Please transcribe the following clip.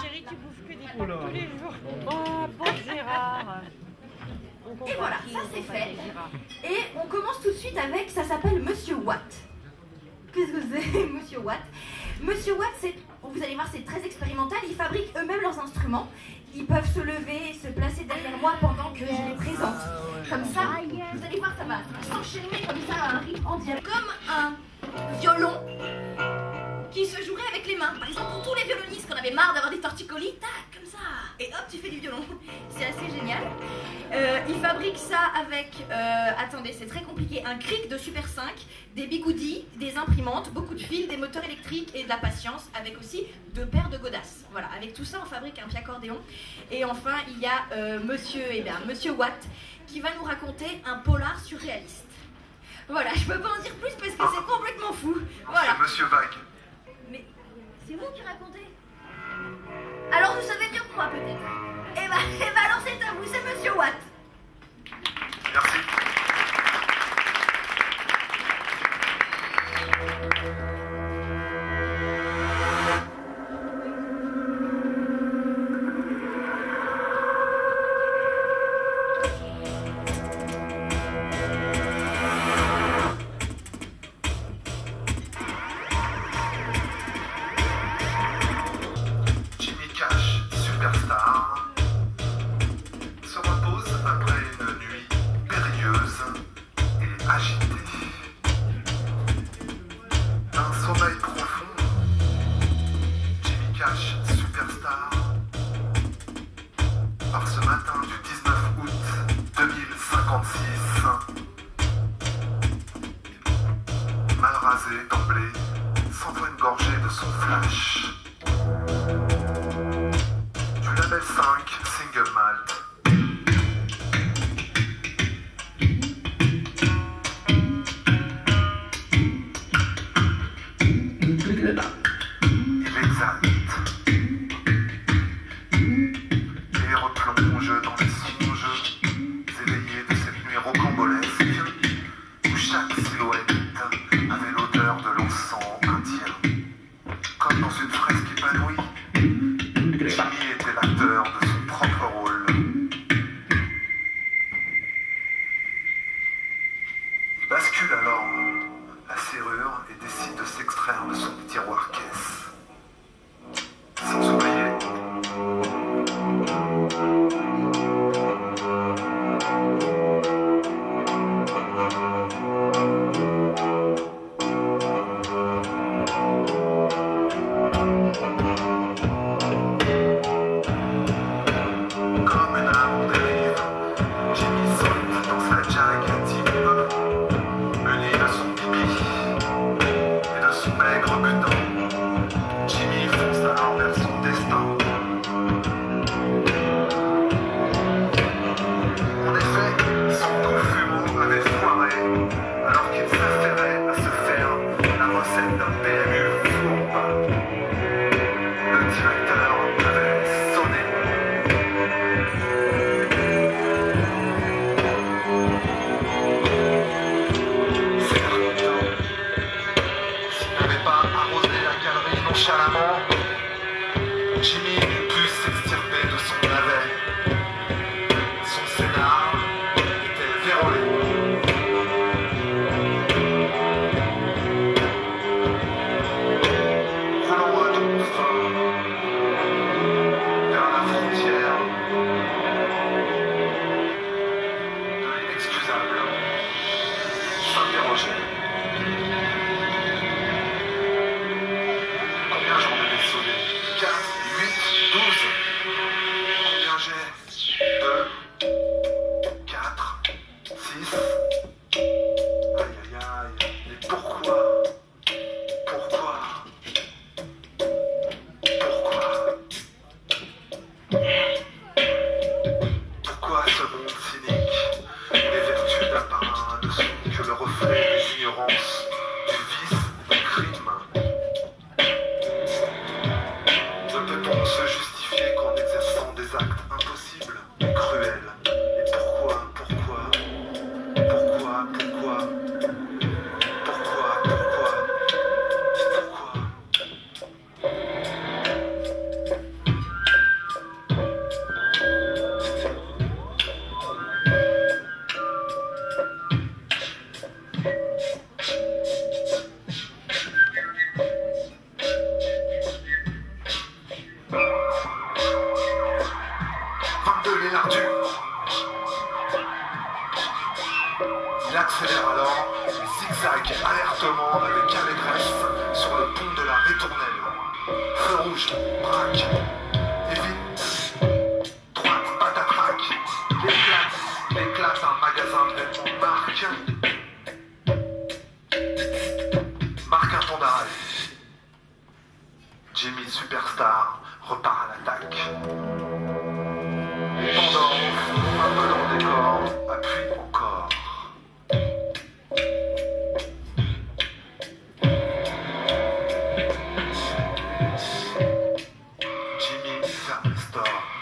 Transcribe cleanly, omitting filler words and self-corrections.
Chérie, tu bouffes que des pâtes tous les jours. Oh, bon Gérard. Et voilà, ça c'est fait. Et on commence tout de suite avec, ça s'appelle Monsieur Watt. Qu'est-ce que c'est, Monsieur Watt? Monsieur Watt, vous allez voir, c'est très expérimental. Ils fabriquent eux-mêmes leurs instruments. Ils peuvent se lever et se placer derrière moi pendant que je les présente. Comme ça, vous allez voir, ça va s'enchaîner comme ça à un rythme en direct. Comme un violon qui se jouerait avec les mains. Par exemple, pour tous les violonistes qu'on avait marre d'avoir des torticolis, tac, comme ça. Et hop, tu fais du violon. C'est assez génial. Ils fabriquent ça avec, attendez, c'est très compliqué, un cric de Super 5, des bigoudis, des imprimantes, beaucoup de fils, des moteurs électriques et de la patience, avec aussi 2 paires de godasses. Voilà, avec tout ça, on fabrique un piacordéon. Et enfin, il y a Monsieur Watt, qui va nous raconter un polar surréaliste. Voilà, je peux pas en dire plus parce que c'est complètement fou. Voilà. C'est Monsieur Vague. Mais c'est vous qui racontez? Alors vous savez mieux que moi peut-être. Eh ben alors c'est à vous, c'est Monsieur Watt. Merci. Jimmy Cash, superstar, se repose après une nuit périlleuse et agitée. Un sommeil profond, Jimmy Cash, superstar, par ce matin du 19 août 2056, mal rasé d'emblée, s'envoie une gorgée de son flash. Du label 5, single malt. Il exalte et replonge dans les songes éveillés de cette nuit rocambolesque où chaque silhouette avait l'odeur de l'encens indien. Comme dans une fresque épanouie, Jimmy était l'acteur de son propre rôle. Il bascule alors la serrure et décide de s'extraire de son tiroir caisse. Sans oublier comme une âme en dérive, Jimmy saute dans sa jag intime, muni de son pipi et de son maigre butin. Jimmy fonce alors vers son destin. En effet, son coup fumant avait foiré alors qu'il s'affairait à se faire la recette d'un PMU fourbe. Le directeur avait sonné. S'il n'avait pas arrosé la galerie nonchalamment, Jimmy n'eût pu s'extirper de son navet. Son scénar était vérolé. Roulant à toute fin vers la frontière de l'inexcusable, s'interrogeait. Combien j'en devais sauver? 4, 8, 12. Combien j'ai? 2, 4, 6. Aïe aïe aïe. Mais pourquoi? Pourquoi? Pourquoi? Pourquoi ce monde cynique où les vertus d'un parrain ne sont que le reflet des ignorances, du vice, du crime? Ne peut-on se justifier perdu. Il accélère alors, et zigzag alertement avec allégresse sur le pont de la ritournelle. Feu rouge, braque, évite. Droite, patatrac. Il éclate un magasin de vêtements de marque. Marque un temps d'arrêt. Jimmy Superstar repart à l'attaque. Pendant, un peu dans le décor, appuie encore. Jimmy ferme le store.